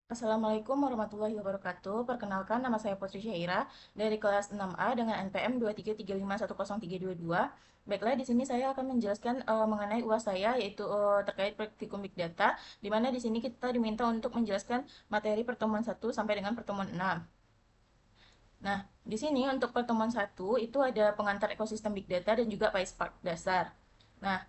Assalamualaikum warahmatullahi wabarakatuh. Perkenalkan, nama saya Putri Syaira dari kelas 6A dengan NPM 233510322. Baiklah, di sini saya akan menjelaskan mengenai UAS saya, yaitu terkait praktikum Big Data, di mana di sini kita diminta untuk menjelaskan materi pertemuan 1 sampai dengan pertemuan 6. Nah, di sini untuk pertemuan 1 itu ada pengantar ekosistem Big Data dan juga PySpark dasar. Nah,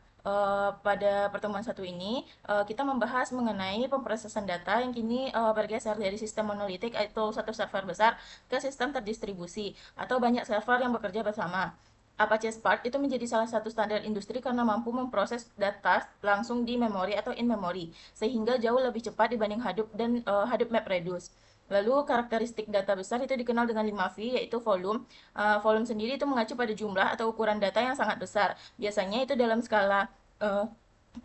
pada pertemuan satu ini kita membahas mengenai pemrosesan data yang kini bergeser dari sistem monolitik atau satu server besar ke sistem terdistribusi atau banyak server yang bekerja bersama. Apache Spark itu menjadi salah satu standar industri karena mampu memproses data langsung di memori atau in memory, sehingga jauh lebih cepat dibanding Hadoop dan Hadoop MapReduce. Lalu karakteristik data besar itu dikenal dengan 5V, yaitu volume. Volume sendiri itu mengacu pada jumlah atau ukuran data yang sangat besar. Biasanya itu dalam skala uh,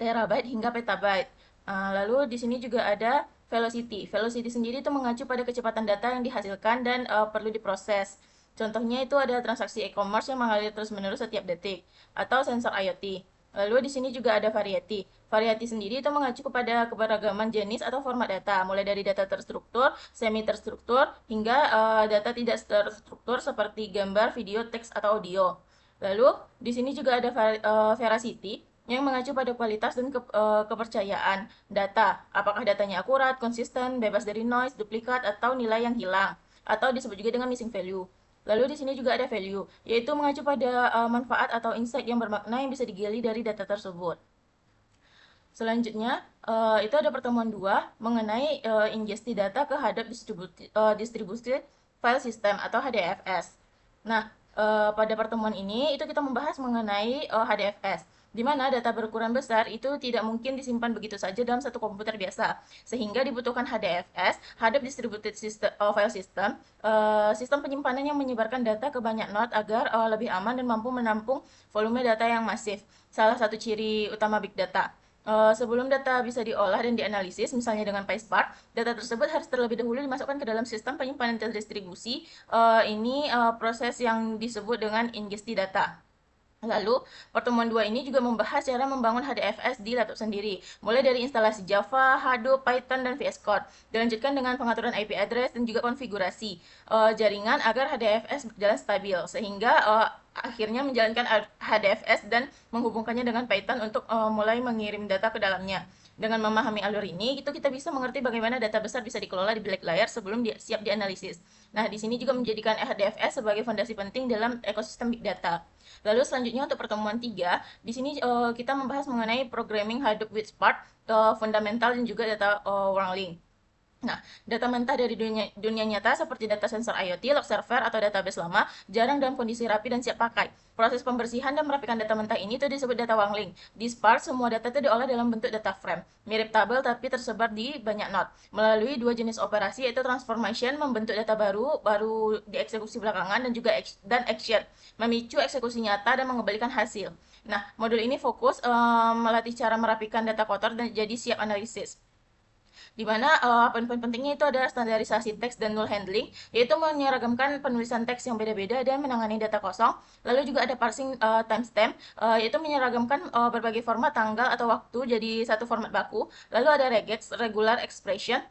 terabyte hingga petabyte. Lalu di sini juga ada velocity. Velocity sendiri itu mengacu pada kecepatan data yang dihasilkan dan perlu diproses. Contohnya itu ada transaksi e-commerce yang mengalir terus-menerus setiap detik, atau sensor IoT. Lalu di sini juga ada variety. Variety sendiri itu mengacu kepada keberagaman jenis atau format data, mulai dari data terstruktur, semi terstruktur, hingga data tidak terstruktur seperti gambar, video, teks, atau audio. Lalu di sini juga ada veracity yang mengacu pada kualitas dan kepercayaan data. Apakah datanya akurat, konsisten, bebas dari noise, duplikat, atau nilai yang hilang, atau disebut juga dengan missing value. Lalu di sini juga ada value, yaitu mengacu pada manfaat atau insight yang bermakna yang bisa digali dari data tersebut. Selanjutnya, itu ada pertemuan 2 mengenai ingesti data ke hadap distribusi file system atau HDFS. Nah, pada pertemuan ini itu kita membahas mengenai HDFS, di mana data berukuran besar itu tidak mungkin disimpan begitu saja dalam satu komputer biasa, sehingga dibutuhkan HDFS, Hadap Distributed System, File System, sistem penyimpanan yang menyebarkan data ke banyak node agar lebih aman dan mampu menampung volume data yang masif. Salah satu ciri utama Big Data. Sebelum data bisa diolah dan dianalisis, misalnya dengan PySpark, data tersebut harus terlebih dahulu dimasukkan ke dalam sistem penyimpanan terdistribusi. Ini proses yang disebut dengan ingesti data. Lalu, pertemuan 2 ini juga membahas cara membangun HDFS di laptop sendiri, mulai dari instalasi Java, Hadoop, Python, dan VS Code. Dilanjutkan dengan pengaturan IP address dan juga konfigurasi jaringan agar HDFS berjalan stabil, sehingga akhirnya menjalankan HDFS dan menghubungkannya dengan Python untuk mulai mengirim data ke dalamnya. Dengan memahami alur ini, itu kita bisa mengerti bagaimana data besar bisa dikelola di balik layar sebelum siap dianalisis. Nah, di sini juga menjadikan HDFS sebagai fondasi penting dalam ekosistem Big Data. Lalu selanjutnya untuk pertemuan 3, di sini kita membahas mengenai programming Hadoop with Spark, fundamental dan juga data wrangling. Nah, data mentah dari dunia nyata seperti data sensor IoT, log server, atau database lama jarang dalam kondisi rapi dan siap pakai. Proses pembersihan dan merapikan data mentah ini itu disebut data wrangling. Di Spark, semua data itu diolah dalam bentuk data frame, mirip tabel tapi tersebar di banyak node. Melalui dua jenis operasi yaitu transformation, membentuk data baru dieksekusi belakangan, dan juga action, memicu eksekusi nyata dan mengembalikan hasil. Nah, modul ini fokus melatih cara merapikan data kotor dan jadi siap analisis, di mana poin-poin pentingnya itu ada standarisasi teks dan null handling, yaitu menyeragamkan penulisan teks yang beda-beda dan menangani data kosong. Lalu juga ada parsing timestamp, yaitu menyeragamkan berbagai format tanggal atau waktu jadi satu format baku. Lalu ada regex, regular expression,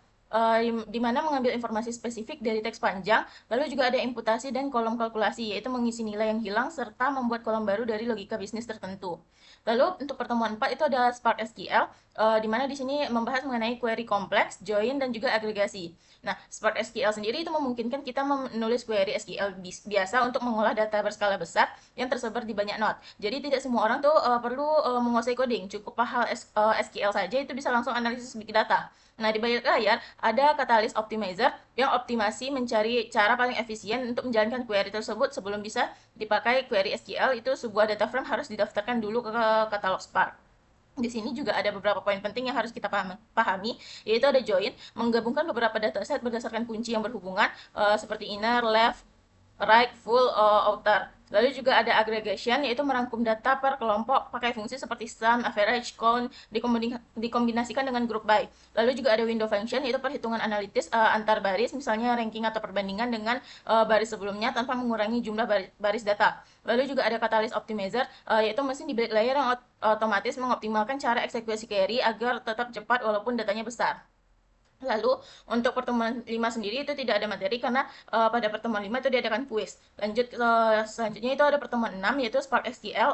di mana mengambil informasi spesifik dari teks panjang. Lalu juga ada imputasi dan kolom kalkulasi, yaitu mengisi nilai yang hilang serta membuat kolom baru dari logika bisnis tertentu. Lalu untuk pertemuan 4 itu ada Spark SQL, di mana di sini membahas mengenai query kompleks, join, dan juga agregasi. Nah, Spark SQL sendiri itu memungkinkan kita menulis query SQL biasa untuk mengolah data berskala besar yang tersebar di banyak node. Jadi tidak semua orang tuh perlu menguasai coding, cukup paham SQL saja itu bisa langsung analisis big data. Nah, di balik layar ada Catalyst Optimizer yang optimasi mencari cara paling efisien untuk menjalankan query tersebut sebelum bisa dipakai query SQL. Itu sebuah data frame harus didaftarkan dulu ke katalog Spark. Di sini juga ada beberapa poin penting yang harus kita pahami, yaitu ada join, menggabungkan beberapa dataset berdasarkan kunci yang berhubungan, seperti inner, left, right, full, outer. Lalu juga ada aggregation, yaitu merangkum data per kelompok pakai fungsi seperti sum, average, count, dikombinasikan dengan group by. Lalu juga ada window function, yaitu perhitungan analitis antar baris, misalnya ranking atau perbandingan dengan baris sebelumnya tanpa mengurangi jumlah baris data. Lalu juga ada catalyst optimizer, yaitu mesin di balik layar yang otomatis mengoptimalkan cara eksekusi query agar tetap cepat walaupun datanya besar. Lalu untuk pertemuan 5 sendiri itu tidak ada materi karena pada pertemuan 5 itu diadakan kuis. Lanjut selanjutnya itu ada pertemuan 6 yaitu Spark SQL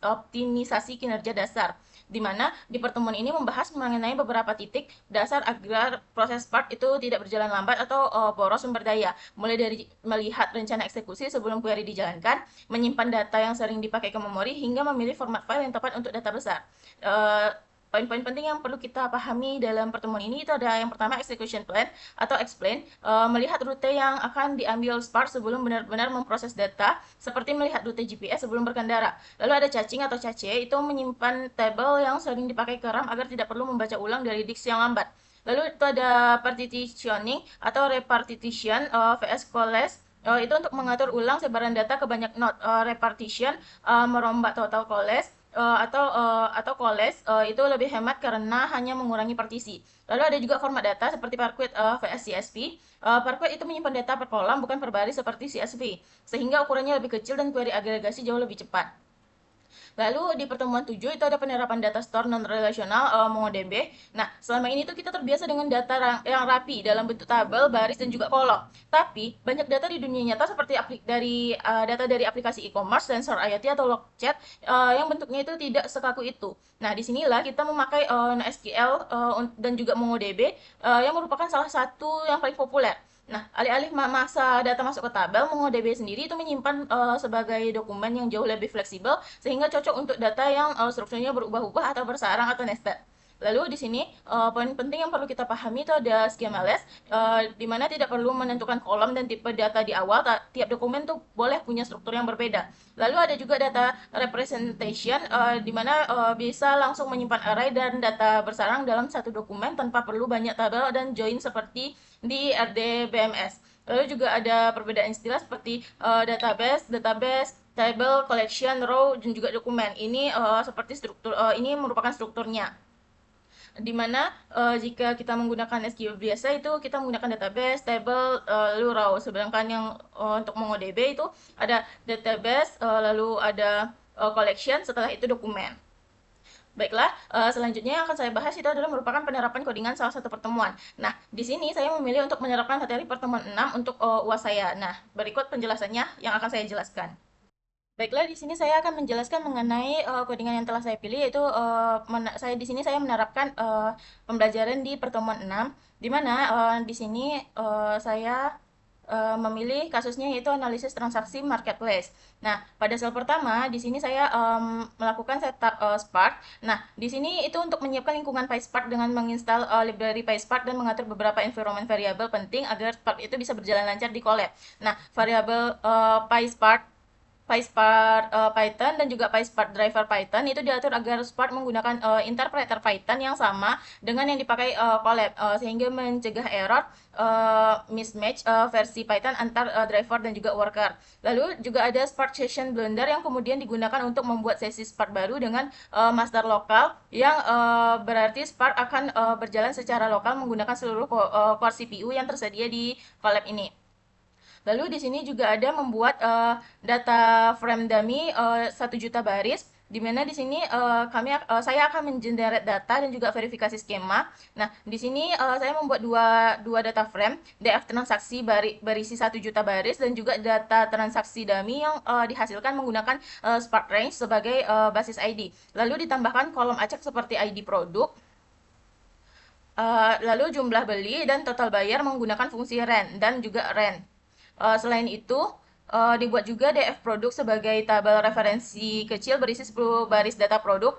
optimisasi kinerja dasar. Di mana di pertemuan ini membahas mengenai beberapa titik dasar agar proses Spark itu tidak berjalan lambat atau boros sumber daya. Mulai dari melihat rencana eksekusi sebelum query dijalankan, menyimpan data yang sering dipakai ke memori hingga memilih format file yang tepat untuk data besar. Uh, Poin-poin penting yang perlu kita pahami dalam pertemuan ini itu ada yang pertama execution plan atau explain, melihat rute yang akan diambil Spark sebelum benar-benar memproses data, seperti melihat rute GPS sebelum berkendara. Lalu ada caching atau cache, itu menyimpan tabel yang sering dipakai ke RAM agar tidak perlu membaca ulang dari disk yang lambat. Lalu itu ada partitioning atau repartition vs collapse. Itu untuk mengatur ulang sebaran data ke banyak node. Repartition merombak total collapse, atau coalesce, itu lebih hemat karena hanya mengurangi partisi. Lalu ada juga format data seperti Parquet vs CSV. Parquet itu menyimpan data per kolam bukan per baris seperti CSV, sehingga ukurannya lebih kecil dan query agregasi jauh lebih cepat. Lalu di pertemuan 7 itu ada penerapan data store non-relasional MongoDB. Nah, selama ini tuh kita terbiasa dengan data yang rapi dalam bentuk tabel, baris, dan juga kolom. Tapi, banyak data di dunia nyata seperti data dari aplikasi e-commerce, sensor IoT, atau log chat yang bentuknya itu tidak sekaku itu. Nah, disinilah kita memakai NoSQL dan juga MongoDB yang merupakan salah satu yang paling populer. Nah, alih-alih masa data masuk ke tabel, MongoDB sendiri itu menyimpan sebagai dokumen yang jauh lebih fleksibel sehingga cocok untuk data yang strukturnya berubah-ubah atau bersarang atau nested. Lalu di sini poin penting yang perlu kita pahami itu ada schemaless, di mana tidak perlu menentukan kolom dan tipe data di awal. Tiap dokumen tuh boleh punya struktur yang berbeda. Lalu ada juga data representation, di mana bisa langsung menyimpan array dan data bersarang dalam satu dokumen tanpa perlu banyak tabel dan join seperti di RDBMS. Lalu juga ada perbedaan istilah seperti database, table, collection, row, dan juga dokumen. Ini seperti ini merupakan strukturnya. Di mana jika kita menggunakan SQL biasa itu kita menggunakan database, table, lalu row. Sedangkan yang untuk MongoDB itu ada database, lalu ada collection, setelah itu dokumen. Baiklah, selanjutnya yang akan saya bahas itu adalah merupakan penerapan codingan salah satu pertemuan. Nah, di sini saya memilih untuk menerapkan materi pertemuan 6 untuk UAS saya. Nah, berikut penjelasannya yang akan saya jelaskan. Baiklah, di sini saya akan menjelaskan mengenai codingan yang telah saya pilih, yaitu saya di sini saya menerapkan pembelajaran di pertemuan 6, di mana di sini saya memilih kasusnya yaitu analisis transaksi marketplace. Nah, pada sel pertama di sini saya melakukan setup Spark. Nah, di sini itu untuk menyiapkan lingkungan PySpark dengan menginstal library PySpark dan mengatur beberapa environment variabel penting agar Spark itu bisa berjalan lancar di collab. Nah, variabel PySpark PySpark Python dan juga PySpark driver Python itu diatur agar Spark menggunakan interpreter Python yang sama dengan yang dipakai Colab, sehingga mencegah error mismatch versi Python antar driver dan juga worker. Lalu juga ada Spark Session Blender yang kemudian digunakan untuk membuat sesi Spark baru dengan master lokal yang berarti Spark akan berjalan secara lokal menggunakan seluruh core CPU yang tersedia di Colab ini. Lalu di sini juga ada membuat data frame dummy 1 juta baris, di mana di sini saya akan mengenerate data dan juga verifikasi skema. Nah, di sini saya membuat dua data frame, DF transaksi berisi 1 juta baris dan juga data transaksi dummy yang dihasilkan menggunakan Spark Range sebagai basis ID. Lalu ditambahkan kolom acak seperti ID produk, lalu jumlah beli dan total bayar menggunakan fungsi ren dan juga ren. Selain itu, dibuat juga DF produk sebagai tabel referensi kecil berisi 10 baris data produk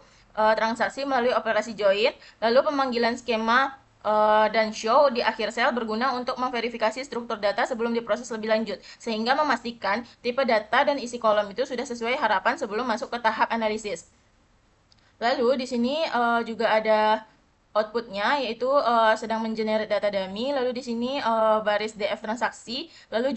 transaksi melalui operasi join, lalu pemanggilan skema dan show di akhir sel berguna untuk memverifikasi struktur data sebelum diproses lebih lanjut, sehingga memastikan tipe data dan isi kolom itu sudah sesuai harapan sebelum masuk ke tahap analisis. Lalu di sini juga ada outputnya yaitu sedang mengenerate data dummy, lalu di sini baris DF transaksi, lalu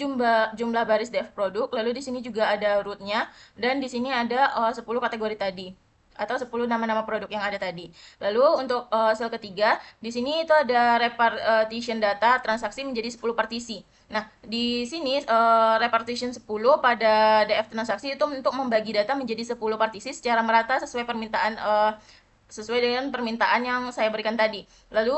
jumlah baris DF produk, lalu di sini juga ada rootnya, dan di sini ada 10 kategori tadi atau 10 nama-nama produk yang ada tadi. Lalu untuk sel ketiga, di sini itu ada repartition data transaksi menjadi 10 partisi. Nah, di sini repartition 10 pada DF transaksi itu untuk membagi data menjadi 10 partisi secara merata sesuai permintaan sesuai dengan permintaan yang saya berikan tadi. Lalu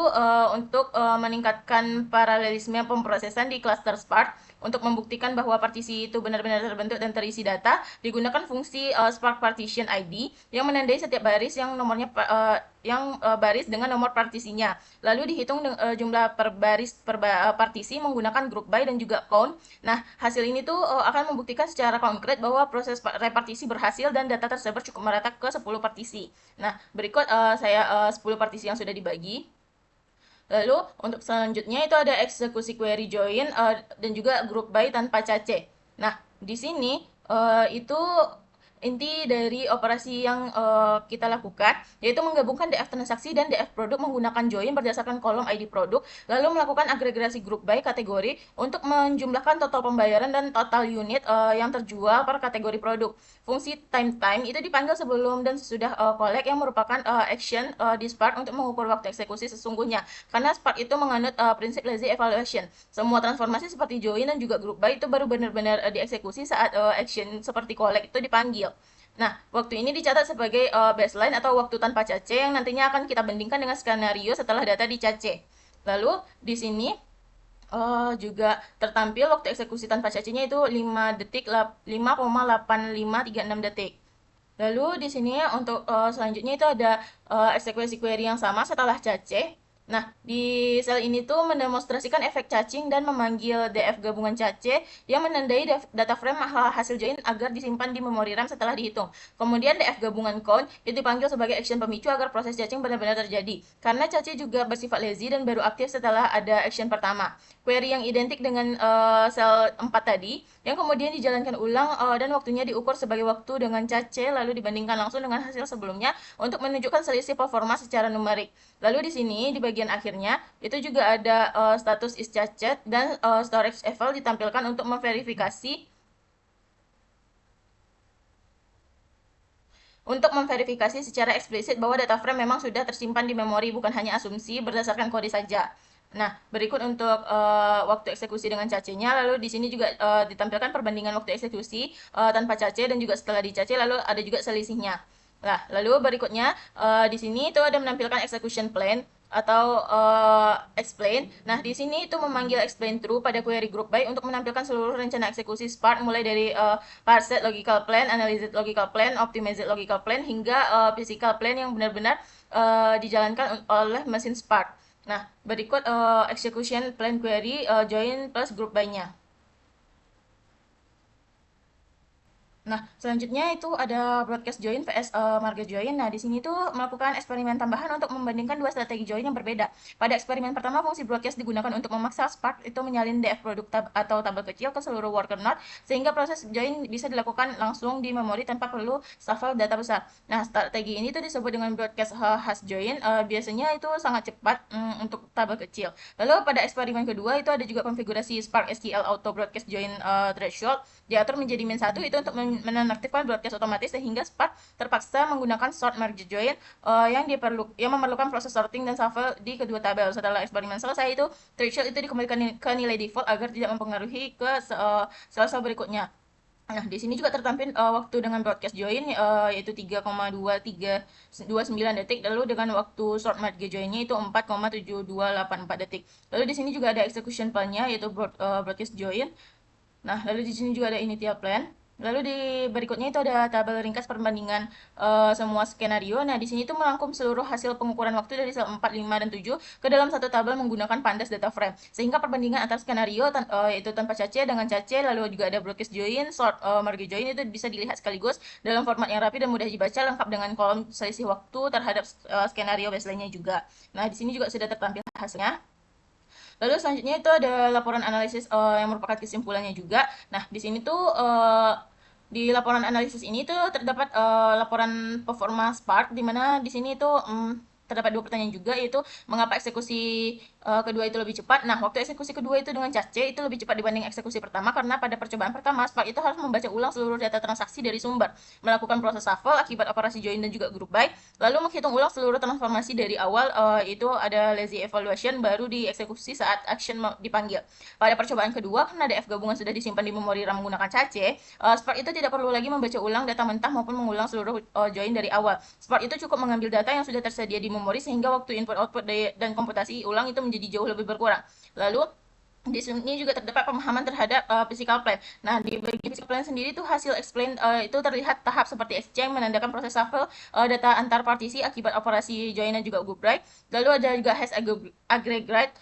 untuk meningkatkan paralelisme pemrosesan di cluster Spark untuk membuktikan bahwa partisi itu benar-benar terbentuk dan terisi data, digunakan fungsi Spark Partition ID yang menandai setiap baris yang nomornya baris dengan nomor partisinya. Lalu dihitung jumlah per baris partisi menggunakan group by dan juga count. Nah, hasil ini tuh akan membuktikan secara konkret bahwa proses repartisi berhasil dan data tersebar cukup merata ke 10 partisi. Nah, berikut saya 10 partisi yang sudah dibagi. Lalu untuk selanjutnya itu ada eksekusi query join dan juga group by tanpa cache. Nah, di sini itu inti dari operasi yang kita lakukan yaitu menggabungkan DF transaksi dan DF produk menggunakan join berdasarkan kolom ID produk, lalu melakukan agregasi group by kategori untuk menjumlahkan total pembayaran dan total unit yang terjual per kategori produk. Fungsi time itu dipanggil sebelum dan sesudah collect yang merupakan action di Spark untuk mengukur waktu eksekusi sesungguhnya. Karena Spark itu menganut prinsip lazy evaluation. Semua transformasi seperti join dan juga group by itu baru benar-benar dieksekusi saat action seperti collect itu dipanggil. Nah, waktu ini dicatat sebagai baseline atau waktu tanpa cache yang nantinya akan kita bandingkan dengan skenario setelah data dicache. Lalu di sini juga tertampil waktu eksekusi tanpa cacingnya itu 5 detik 5,8536 detik. Lalu di sini untuk selanjutnya itu ada eksekusi query yang sama setelah cache. Nah, di sel ini tuh mendemonstrasikan efek caching dan memanggil DF gabungan cache yang menandai data frame hasil join agar disimpan di memori RAM setelah dihitung. Kemudian DF gabungan count itu dipanggil sebagai action pemicu agar proses caching benar-benar terjadi. Karena cache juga bersifat lazy dan baru aktif setelah ada action pertama. Query yang identik dengan sel 4 tadi yang kemudian dijalankan ulang dan waktunya diukur sebagai waktu dengan cache lalu dibandingkan langsung dengan hasil sebelumnya untuk menunjukkan selisih performa secara numerik. Lalu di sini di bagian akhirnya itu juga ada status is cached dan storage eval ditampilkan untuk memverifikasi secara eksplisit bahwa data frame memang sudah tersimpan di memori, bukan hanya asumsi berdasarkan kode saja. Nah, berikut untuk waktu eksekusi dengan cacenya, lalu di sini juga ditampilkan perbandingan waktu eksekusi tanpa cache dan juga setelah dicache, lalu ada juga selisihnya. Nah, lalu berikutnya di sini itu ada menampilkan execution plan atau explain. Nah, di sini itu memanggil explain true pada query group by untuk menampilkan seluruh rencana eksekusi Spark mulai dari parse logical plan, analyze logical plan, optimize logical plan hingga physical plan yang benar-benar dijalankan oleh mesin Spark. Nah, berikut execution plan query join plus group by-nya. Nah, selanjutnya itu ada broadcast join vs market join. Nah, di sini tuh melakukan eksperimen tambahan untuk membandingkan dua strategi join yang berbeda. Pada eksperimen pertama, fungsi broadcast digunakan untuk memaksa Spark itu menyalin DF produk atau tabel kecil ke seluruh worker node sehingga proses join bisa dilakukan langsung di memori tanpa perlu shuffle data besar. Nah, strategi ini tuh disebut dengan broadcast hash join. Biasanya itu sangat cepat untuk tabel kecil. Lalu pada eksperimen kedua itu ada juga konfigurasi Spark SQL auto broadcast join threshold diatur menjadi min 1 itu untuk menonaktifkan broadcast otomatis sehingga Spark terpaksa menggunakan sort merge join yang memerlukan proses sorting dan shuffle di kedua tabel. Setelah eksperimen selesai itu threshold itu dikembalikan ke nilai default agar tidak mempengaruhi ke sel-sel berikutnya. Nah, di sini juga tertampil waktu dengan broadcast join yaitu 3,2329 detik, lalu dengan waktu short merge joinnya itu 4,7284 detik. Lalu di sini juga ada execution plan-nya yaitu broadcast join. Nah, lalu di sini juga ada initial plan. Lalu di berikutnya itu ada tabel ringkas perbandingan semua skenario. Nah, di sini itu merangkum seluruh hasil pengukuran waktu dari sel 4, 5, dan 7 ke dalam satu tabel menggunakan pandas data frame. Sehingga perbandingan antar skenario itu tanpa cache dengan cache, lalu juga ada broadcast join, sort merge join itu bisa dilihat sekaligus dalam format yang rapi dan mudah dibaca lengkap dengan kolom selisih waktu terhadap skenario baseline-nya juga. Nah, di sini juga sudah tertampil hasilnya. Lalu selanjutnya itu ada laporan analisis yang merupakan kesimpulannya juga. Nah, di sini tuh di laporan analisis ini tuh terdapat laporan performa Spark di mana di sini tuh terdapat dua pertanyaan juga yaitu mengapa eksekusi kedua itu lebih cepat. Nah, waktu eksekusi kedua itu dengan cat C itu lebih cepat dibanding eksekusi pertama karena pada percobaan pertama Spark itu harus membaca ulang seluruh data transaksi dari sumber, melakukan proses shuffle akibat operasi join dan juga group by, lalu menghitung ulang seluruh transformasi dari awal. Itu ada lazy evaluation baru dieksekusi saat action dipanggil. Pada percobaan kedua, karena DF gabungan sudah disimpan di memori RAM menggunakan cat C, Spark itu tidak perlu lagi membaca ulang data mentah maupun mengulang seluruh join dari awal. Spark itu cukup mengambil data yang sudah tersedia di memori sehingga waktu input output dan komputasi ulang itu menjadi jauh lebih berkurang. Lalu di sini juga terdapat pemahaman terhadap physical plan. Nah, di bagian physical plan sendiri itu hasil explain itu terlihat tahap seperti exchange menandakan proses shuffle data antar partisi akibat operasi join dan juga group by. Lalu ada juga hash aggregate,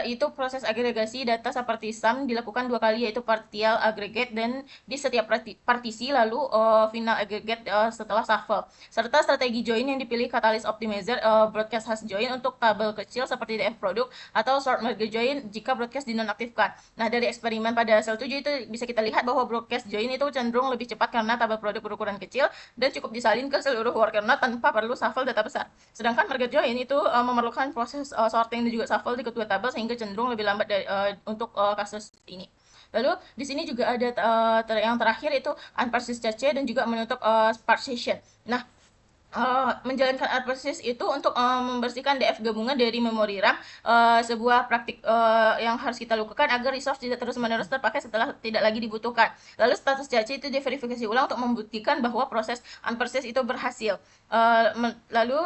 itu proses agregasi data seperti sum dilakukan dua kali, yaitu partial aggregate dan di setiap partisi, lalu final aggregate setelah shuffle. Serta strategi join yang dipilih catalyst optimizer broadcast hash join untuk tabel kecil seperti DF produk atau short merge join jika broadcast dinonaktifkan. Nah, dari eksperimen pada sel 7 itu bisa kita lihat bahwa broadcast join itu cenderung lebih cepat karena tabel produk berukuran kecil dan cukup disalin ke seluruh worker node tanpa perlu shuffle data besar. Sedangkan merge join itu memerlukan proses sorting dan juga shuffle di kedua tabel sehingga cenderung lebih lambat untuk kasus ini. Lalu di sini juga ada yang terakhir itu unparsed cache dan juga menutup partition. Nah, menjalankan adversis itu untuk membersihkan DF gabungan dari memori RAM, sebuah praktik yang harus kita lakukan agar resource tidak terus-menerus terpakai setelah tidak lagi dibutuhkan. Lalu status cache itu diverifikasi ulang untuk membuktikan bahwa proses unparsed itu berhasil. Lalu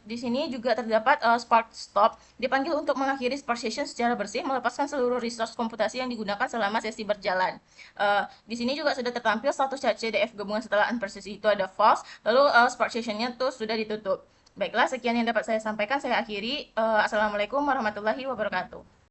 di sini juga terdapat spark stop dipanggil untuk mengakhiri spark session secara bersih, melepaskan seluruh resource komputasi yang digunakan selama sesi berjalan. Di sini juga sudah tertampil status cache DF gabungan setelah unparsed itu ada false, lalu spark sessionnya tuh sudah ditutup. Baiklah, sekian yang dapat saya sampaikan. Saya akhiri. Assalamualaikum warahmatullahi wabarakatuh.